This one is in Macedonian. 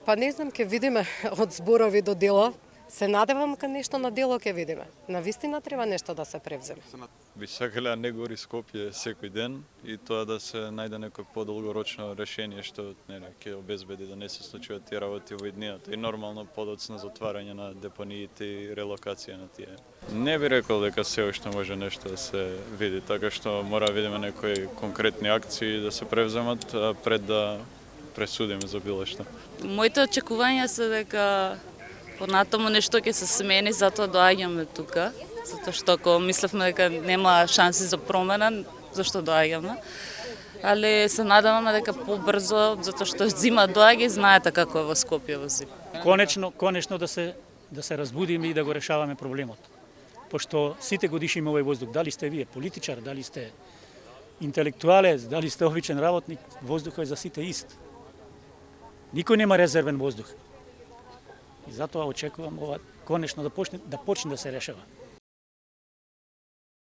Па не знам, ќе видиме од зборови до дело. Се надевам кај нешто на дело ќе видиме. На вистина треба нешто да се превземе. Би сакале да не гори Скопје секој ден и тоа да се најде некој подолгорочно решение што ќе обезбеди да не се случуваат тие работи во иднината и нормално подоцна затварање на депониите и релокација на тие. Не би рекол дека се уште може нешто да се види, така што мора да видиме некои конкретни акции да се превземат пред да пресудиме за било што. Моите очекувања се дека понатаму нешто ќе се смени, затоа доаѓаме тука. Затоа што ако мислевме дека нема шанси за промена, зашто доаѓаме. Али се надеваме дека побрзо, затоа што зима доаѓа и знаете како е во Скопје во зима. Конечно да се разбудиме и да го решаваме проблемот. Пошто сите го дишиме овој воздух, дали сте вие политичар, дали сте интелектуалец, дали сте обичен работник, воздухот е за сите ист. Никој нема резервен воздух. И затоа очекувам ова конечно да почне да се решава.